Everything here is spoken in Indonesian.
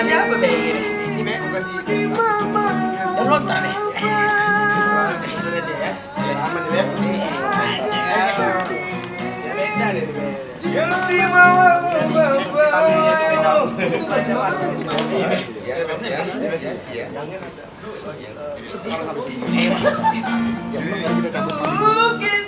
kasih apa, Be? Ini, Be, aku kasih dan lontar, Be. Aman, Be. Beda deh, Be. Mungkin